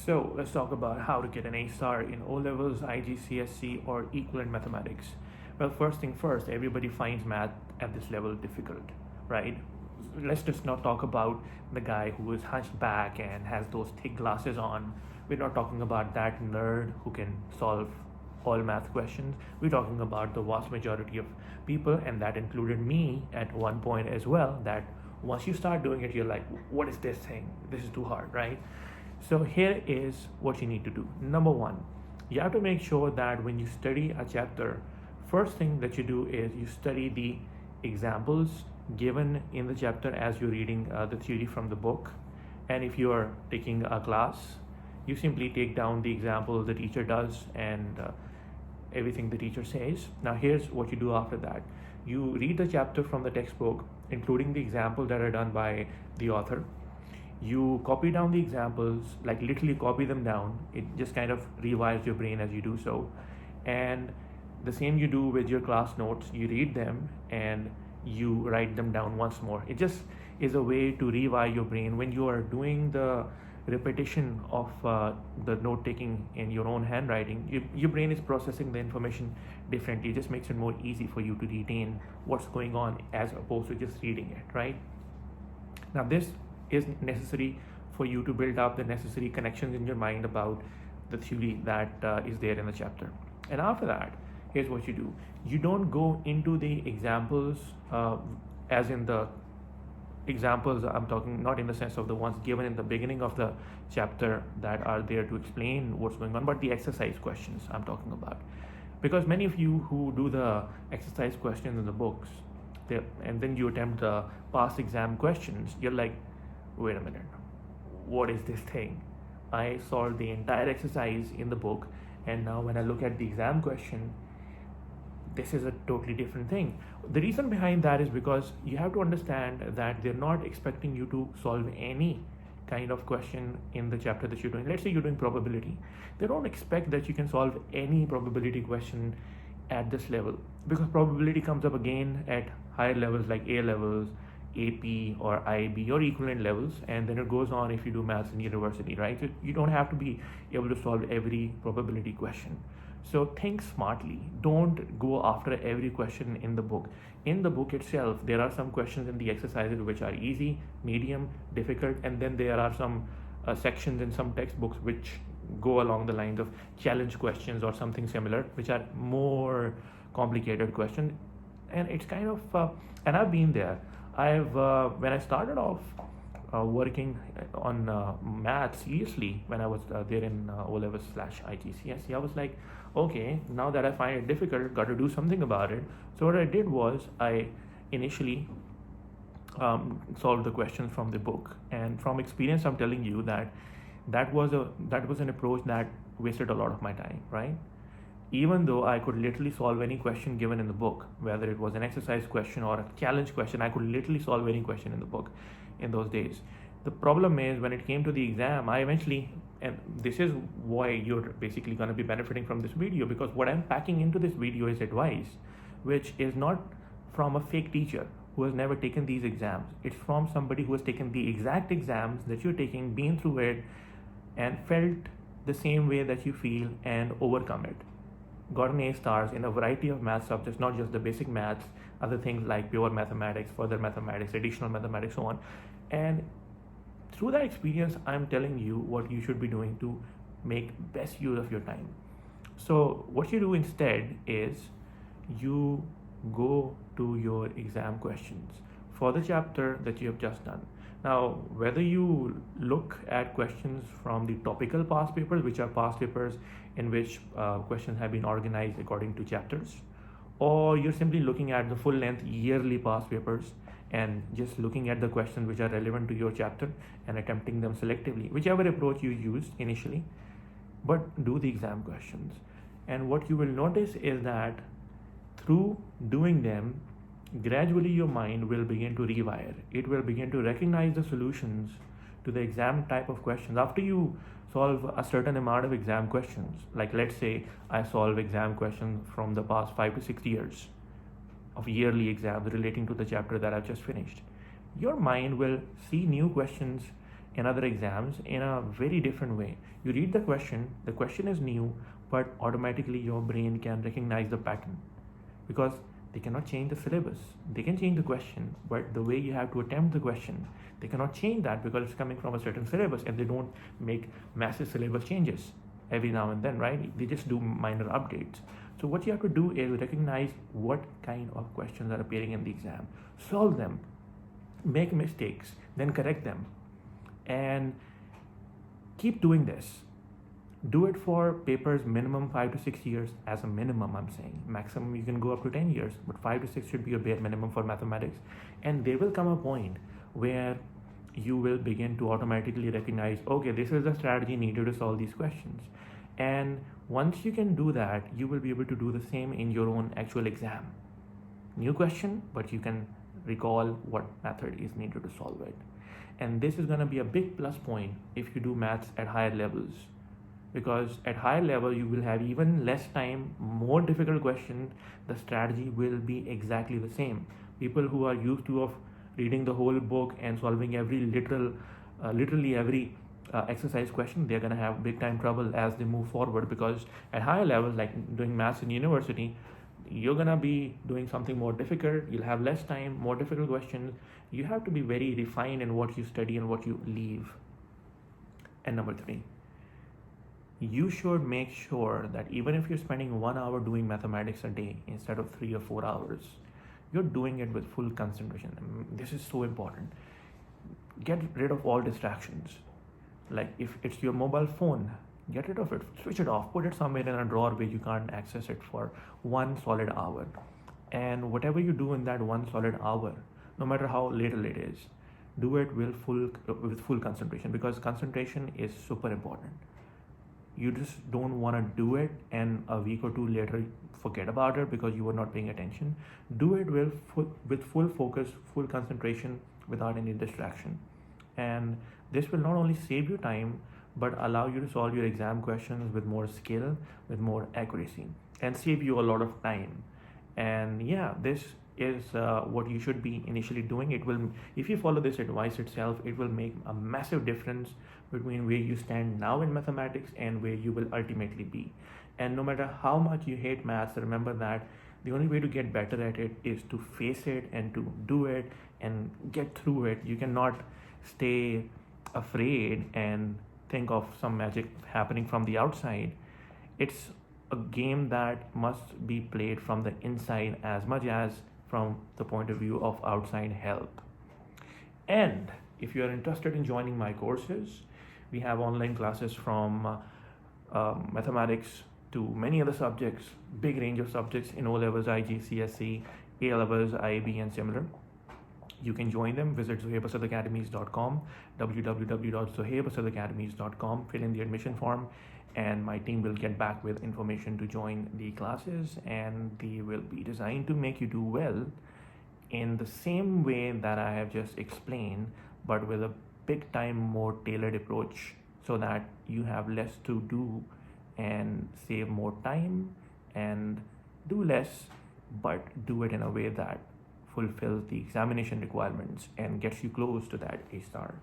So let's talk about how to get an A star in O levels, IGCSE, or equivalent mathematics. Well, first thing first, everybody finds math at this level difficult, right? Let's just not talk about the guy who is hunched back and has those thick glasses on. We're not talking about that nerd who can solve all math questions. We're talking about the vast majority of people, and that included me at one point as well, that once you start doing it, you're like, what is this thing? This is too hard, right? So here is what you need to do. Number one, you have to make sure that when you study a chapter, first thing that you do is you study the examples given in the chapter as you're reading the theory from the book. And if you are taking a class, you simply take down the example the teacher does and everything the teacher says. Now here's what you do after that. You read the chapter from the textbook, including the examples that are done by the author. You copy down the examples, like literally copy them down. It just kind of rewires your brain as you do so. And the same you do with your class notes. You read them and you write them down once more. It just is a way to rewire your brain. When you are doing the repetition of the note taking in your own handwriting, your brain is processing the information differently. It just makes it more easy for you to retain what's going on as opposed to just reading it, right? Now this is necessary for you to build up the necessary connections in your mind about the theory that is there in the chapter. And after that, here's what you do. You don't go into the examples as in the examples I'm talking, not in the sense of the ones given in the beginning of the chapter that are there to explain what's going on, but the exercise questions I'm talking about. Because many of you who do the exercise questions in the books, and then you attempt the past exam questions, you're like, wait a minute, what is this thing? I solved the entire exercise in the book, and now when I look at the exam question, this is a totally different thing. The reason behind that is because you have to understand that they're not expecting you to solve any kind of question in the chapter that you're doing. Let's say you're doing probability. They don't expect that you can solve any probability question at this level, because probability comes up again at higher levels like A levels, AP or IB or equivalent levels, and then it goes on if you do maths in university, right? So you don't have to be able to solve every probability question. So think smartly. Don't go after every question in the book. In the book itself, there are some questions in the exercises which are easy, medium, difficult, and then there are some sections in some textbooks which go along the lines of challenge questions or something similar, which are more complicated questions. And it's kind of, and I've been there. When I started off working on math seriously, when I was there in O-levels / IGCSE, I was like, okay, now that I find it difficult, got to do something about it. So what I did was I initially solved the questions from the book, and from experience, I'm telling you that was an approach that wasted a lot of my time, right? Even though I could literally solve any question given in the book, whether it was an exercise question or a challenge question, I could literally solve any question in the book in those days. The problem is when it came to the exam, I eventually, and this is why you're basically going to be benefiting from this video, because what I'm packing into this video is advice, which is not from a fake teacher who has never taken these exams. It's from somebody who has taken the exact exams that you're taking, been through it, and felt the same way that you feel and overcome it. Gotten A stars in a variety of math subjects, not just the basic maths, other things like pure mathematics, further mathematics, additional mathematics, so on. And through that experience, I'm telling you what you should be doing to make best use of your time. So what you do instead is you go to your exam questions for the chapter that you have just done. Now, whether you look at questions from the topical past papers, which are past papers in which questions have been organized according to chapters, or you're simply looking at the full length yearly past papers and just looking at the questions which are relevant to your chapter and attempting them selectively, whichever approach you used initially, but do the exam questions. And what you will notice is that through doing them, gradually your mind will begin to rewire. It will begin to recognize the solutions to the exam type of questions. After you solve a certain amount of exam questions, like let's say I solve exam questions from the past 5 to 6 years of yearly exams relating to the chapter that I've just finished, your mind will see new questions in other exams in a very different way. You read the question is new, but automatically your brain can recognize the pattern because they cannot change the syllabus. They can change the question, but the way you have to attempt the question, they cannot change that because it's coming from a certain syllabus, and they don't make massive syllabus changes every now and then, right? They just do minor updates. So what you have to do is recognize what kind of questions are appearing in the exam, solve them, make mistakes, then correct them, and keep doing this. Do it for papers minimum 5 to 6 years as a minimum. I'm saying maximum you can go up to 10 years, but 5 to 6 should be a bare minimum for mathematics. And there will come a point where you will begin to automatically recognize, okay, this is the strategy needed to solve these questions. And once you can do that, you will be able to do the same in your own actual exam. New question, but you can recall what method is needed to solve it. And this is going to be a big plus point if you do maths at higher levels, because at higher level you will have even less time, more difficult questions. The strategy will be exactly the same. People who are used to of reading the whole book and solving every literally every exercise question, they're going to have big time trouble as they move forward, because at higher levels, like doing maths in university, you're going to be doing something more difficult. You'll have less time, more difficult questions. You have to be very refined in what you study and what you leave. And number 3, you should make sure that even if you're spending 1 hour doing mathematics a day instead of 3 or 4 hours, you're doing it with full concentration. This is so important. Get rid of all distractions. Like if it's your mobile phone, get rid of it, switch it off, put it somewhere in a drawer where you can't access it for 1 solid hour. And whatever you do in that 1 solid hour, no matter how little it is, do it with full concentration, because concentration is super important. You just don't want to do it and a week or 2 later forget about it because you were not paying attention. Do it with full focus, full concentration, without any distraction. And this will not only save you time, but allow you to solve your exam questions with more skill, with more accuracy, and save you a lot of time. And yeah, this is what you should be initially doing. It will, if you follow this advice itself, it will make a massive difference between where you stand now in mathematics and where you will ultimately be. And no matter how much you hate maths, remember that the only way to get better at it is to face it and to do it and get through it. You cannot stay afraid and think of some magic happening from the outside. It's a game that must be played from the inside as much as from the point of view of outside help. And if you are interested in joining my courses, we have online classes from mathematics to many other subjects, big range of subjects in O levels, Igcse, A levels, IB, and similar. You can join them. Visit zohabasadacademy.com, www.zohabasadacademy.com, fill in the admission form, and my team will get back with information to join the classes, and they will be designed to make you do well in the same way that I have just explained, but with a big time more tailored approach, so that you have less to do and save more time and do less, but do it in a way that fulfills the examination requirements and gets you close to that A star.